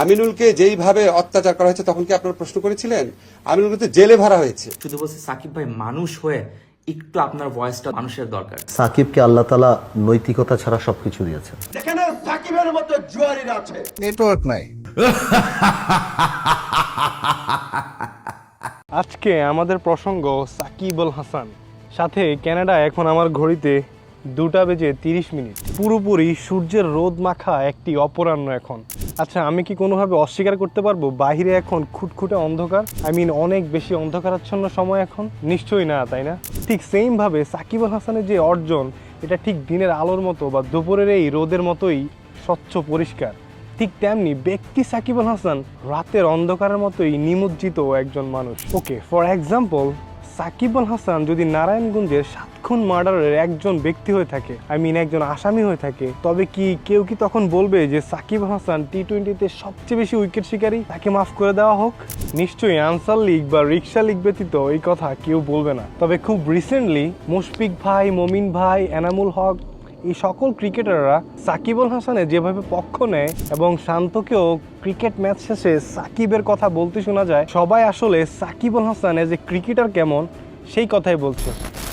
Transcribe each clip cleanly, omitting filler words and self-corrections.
আমিনুলকে যেইভাবে অত্যাচার করা হয়েছে তখন কি আপনারা প্রশ্ন করেছিলেন? আমিনুলকে তো জেলে ভরা হয়েছে। শুধু বলছি সাকিব ভাই মানুষ হয়ে একটু আপনার ভয়েসটা মানুষের দরকার। সাকিবকে আল্লাহ তাআলা নৈতিকতা ছাড়া সবকিছু দিয়েছেন। যেখানে সাকিবের মতো জুয়ারিরা আছে, নেটওয়ার্ক নাই। আজকে আমাদের প্রসঙ্গ সাকিব আল হাসান। সাথে কানাডা এখন আমার ঘড়িতে 2:30 পুরোপুরি সূর্যের রোদ মাখা একটি অপরাহ্ন এখন। আচ্ছা, আমি কি কোনোভাবে অস্বীকার করতে পারবো বাইরে এখন খুটখুটে অন্ধকার? অনেক বেশি অন্ধকারাচ্ছন্ন সময় এখন? নিশ্চয়ই না, তাই না? ঠিক সেম ভাবে সাকিব আল হাসানের যে অর্জন, এটা ঠিক দিনের আলোর মতো বা দুপুরের এই রোদের মতোই স্বচ্ছ পরিষ্কার। ঠিক তেমনি ব্যক্তি সাকিব আল হাসান রাতের অন্ধকারের মতোই নিমজ্জিত একজন মানুষ। ওকে, ফর এক্সাম্পল, সাকিব আল হাসান যদি নারায়ণগঞ্জের 7 খুন মার্ডারের একজন ব্যক্তি হয়ে থাকে, একজন আসামি হয়ে থাকে, তবে কি কেউ কি তখন বলবে যে সাকিব আল হাসান টি-20-তে সবচেয়ে বেশি উইকেট শিকারী, তাকে মাফ করে দেওয়া হোক? নিশ্চয়ই আনসার লিগ বা রিক্সা লিগ ব্যতীত এই কথা কেউ বলবে না। তবে খুব রিসেন্টলি মুশফিক ভাই, মমিন ভাই, এনামুল হক, এই সকল ক্রিকেটাররা সাকিব আল হাসানের যেভাবে পক্ষ নেয় এবং শান্তকেও ক্রিকেট ম্যাচ শেষে সাকিবের কথা বলতে শোনা যায়, সবাই আসলে Shakib Al Hasan as a cricketer কেমন সেই কথাই বলছে।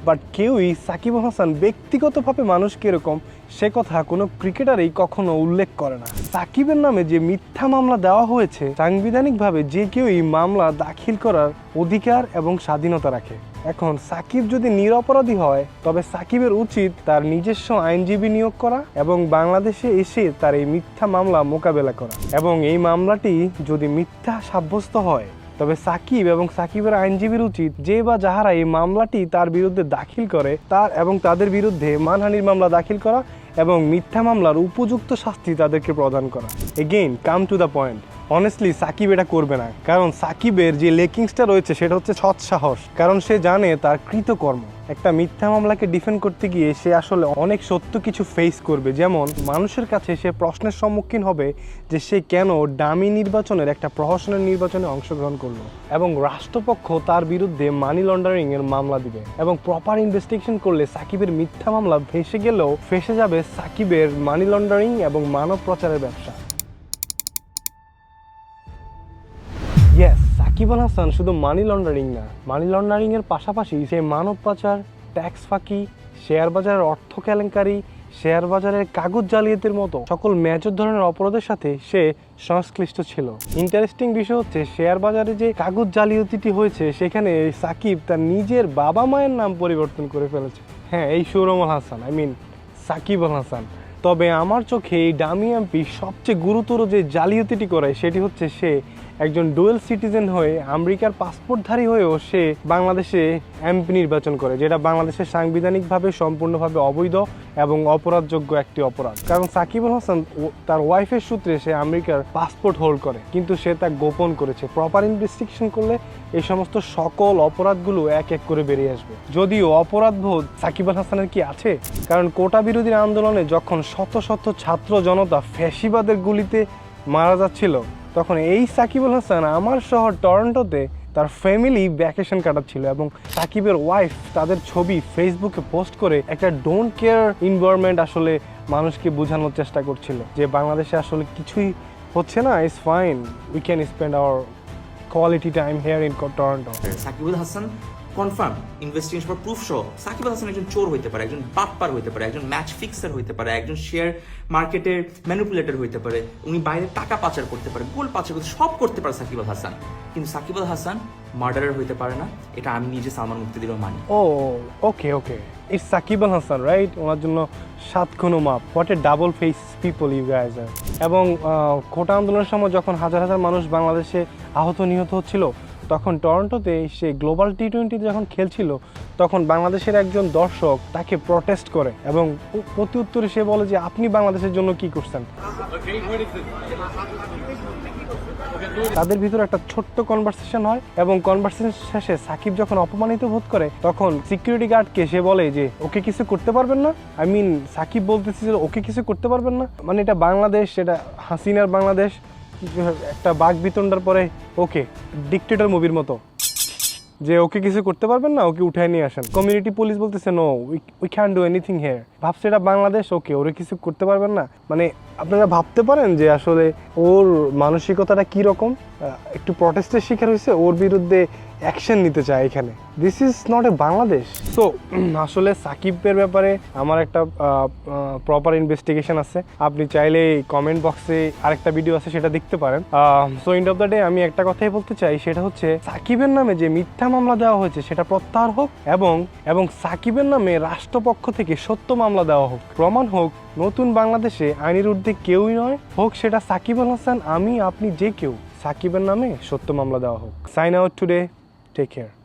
বাট কেউই সাকিব আল হাসান ব্যক্তিগতভাবে মানুষ কিরকম সে কথা কোনো ক্রিকেটারই কখনো উল্লেখ করে না। সাকিবের নামে যে মিথ্যা মামলা দেওয়া হয়েছে, সাংবিধানিকভাবে যে কেউই মামলা দাখিল করার অধিকার এবং স্বাধীনতা রাখে। এখন সাকিব যদি নিরপরাধী হয়, তবে সাকিবের উচিত তার নিজস্ব আইনজীবী নিয়োগ করা এবং বাংলাদেশে এসে তার এই মিথ্যা মামলা মোকাবেলা করা। এবং এই মামলাটি যদি মিথ্যা সাব্যস্ত হয়, তবে সাকিব এবং সাকিবের আইনজীবীর উচিত যে বা যাহারা এই মামলাটি তার বিরুদ্ধে দাখিল করে তাদের বিরুদ্ধে মানহানির মামলা দাখিল করা এবং মিথ্যা মামলার উপযুক্ত শাস্তি তাদেরকে প্রদান করা। Again come to the point, honestly Shakib এটা করবে না, কারণ সাকিবের যে লেকিংসটা রয়েছে সেটা হচ্ছে সৎ সাহস। কারণ সে জানে তার কৃতকর্ম। একটা মিথ্যা মামলাকে ডিফেন্ড করতে গিয়ে সে আসলে অনেক সত্য কিছু ফেস করবে, যেমন মানুষের কাছে সে প্রশ্নের সম্মুখীন হবে যে সে কেন ডামি নির্বাচনের একটা প্রহসনের নির্বাচনে অংশগ্রহণ করলো, এবং রাষ্ট্রপক্ষ তার বিরুদ্ধে মানি লন্ডারিং এর মামলা দিবে। এবং প্রপার ইনভেস্টিগেশন করলে সাকিবের মিথ্যা মামলা ভেসে গেলেও ফেসে যাবে সাকিবের মানি লন্ডারিং এবং মানব প্রচারের ব্যবসা। ইয়েস, সাকিব আল হাসান শুধু মানি লন্ডারিং না, মানি লন্ডারিং এর পাশাপাশি সে মানব পাচার, ট্যাক্স ফাঁকি, শেয়ার বাজারের অর্থ কেলেঙ্কারি, শেয়ার বাজারের কাগজ জালিয়াতির মতো সকল মেজর ধরনের অপরাধের সাথে সে সংশ্লিষ্ট ছিল। ইন্টারেস্টিং বিষয় হচ্ছে, শেয়ার বাজারে যে কাগজ জালিয়াতিটি হয়েছে সেখানে সাকিব তার নিজের বাবা মায়ের নাম পরিবর্তন করে ফেলেছে। হ্যাঁ, এই সৌরভ আল হাসান, সাকিব আল হাসান। তবে আমার চোখে এই ডামি এমপি সবচেয়ে গুরুতর যে জালিয়াতিটি করে সেটি হচ্ছে সে একজন ডুয়েল সিটিজেন হয়ে আমেরিকার পাসপোর্টধারী হয়েও সে বাংলাদেশে এমপি নির্বাচন করে, যেটা বাংলাদেশের সাংবিধানিকভাবে সম্পূর্ণভাবে অবৈধ এবং অপরাধযোগ্য একটি অপরাধ। কারণ সাকিব আল হাসান তার ওয়াইফের সূত্রে সে আমেরিকার পাসপোর্ট হোল্ড করে, কিন্তু সে তা গোপন করেছে। প্রপার ইনভেস্টিগেশন করলে এই সমস্ত সকল অপরাধগুলো এক এক করে বেরিয়ে আসবে। যদিও অপরাধবোধ সাকিব আল হাসানের কি আছে? কারণ কোটা বিরোধী আন্দোলনে যখন শত শত ছাত্র জনতা ফ্যাসিবাদের গুলিতে মারা যাচ্ছিল, তখন এই সাকিব আল হাসান আমার শহর টরন্টোতে তার ফ্যামিলি ভ্যাকেশন কাটাচ্ছিল, এবং সাকিবের ওয়াইফ তাদের ছবি ফেসবুকে পোস্ট করে একটা ডোন্ট কেয়ার এনভায়রনমেন্ট আসলে মানুষকে বোঝানোর চেষ্টা করছিল যে বাংলাদেশে আসলে কিছুই হচ্ছে না, it's fine, we can spend our quality time here in Toronto. Shakib Al Hasan confirm investigation for proof সহ সাকিব আল হাসান একজন চোর হইতে পারে, একজন বাটপার হইতে পারে, একজন ম্যাচ ফিক্সার হইতে পারে, একজন শেয়ার মার্কেটের ম্যানিপুলেটর হইতে পারে, উনি বাইরে টাকা পাচার করতে পারে, গোল পাচার করতে, সব করতে পারে সাকিব আল হাসান। কিন্তু সাকিব আল হাসান মার্ডারার হইতে পারে না, এটা আমি নিজে সালমান মুক্তিদিরও মানি। ও okay, it's Shakib Al Hasan, right? ওনার জন্য 7 খুনও মাপ। What a double face people you guys are. এবং কোটা আন্দোলনের সময় যখন হাজার হাজার মানুষ বাংলাদেশে আহত নিহত হচ্ছিল, তখন টরন্টোতে সে গ্লোবাল টি-20 যখন খেলছিল, তখন বাংলাদেশের একজন দর্শক তাকে প্রটেস্ট করে এবং প্রতি উত্তরে সে বলে যে আপনি বাংলাদেশের জন্য কি করছেন। তাদের ভিতরে একটা ছোট্ট কনভারসেশন হয়, এবং কনভারসেশন শেষে সাকিব যখন অপমানিত বোধ করে, তখন সিকিউরিটি গার্ডকে সে বলে যে ওকে কিছু করতে পারবেন না। সাকিব বলতেছে যে ওকে কিছু করতে পারবেন না, এটা বাংলাদেশ, এটা হাসিনার বাংলাদেশ, একটা বাঘ বিতণ্ডার পরে ওকে ডিক্টেটর মুভির মতো, যে ওকে কিছু করতে পারবেন না, ওকে উঠায় নিয়ে আসেন। কমিউনিটি পুলিশ বলতেছে no, we can do anything here. ভাবছে এটা বাংলাদেশ, ওকে ওরে কিছু করতে পারবেন না, আপনারা ভাবতে পারেন যে আসলে ওর মানসিকতাটা কি রকম, একটু প্রটেস্টের শিকার হয়েছে, ওর বিরুদ্ধে অ্যাকশন নিতে চায় এখানে। This is not a Bangladesh. So আসলে সাকিবের ব্যাপারে আমার একটা প্রপার ইনভেস্টিগেশন আছে, আপনি চাইলে কমেন্ট বক্সে আরেকটা ভিডিও আছে সেটা দেখতে পারেন। So end of the day আমি একটা কথাই বলতে চাই, সেটা হচ্ছে সাকিবের নামে যে মিথ্যা মামলা দেওয়া হয়েছে সেটা প্রত্যাহার হোক, এবং সাকিবের নামে রাষ্ট্রপক্ষ থেকে সত্য মামলা দেওয়া হোক, প্রমাণ হোক নতুন বাংলাদেশে আইনের ঊর্ধ্বে কেউই নয়, হোক সেটা সাকিব আল হাসান, আমি, আপনি, যে কেউ, সাকিবের নামে সত্য মামলা দেওয়া হোক। Sign out today, take care.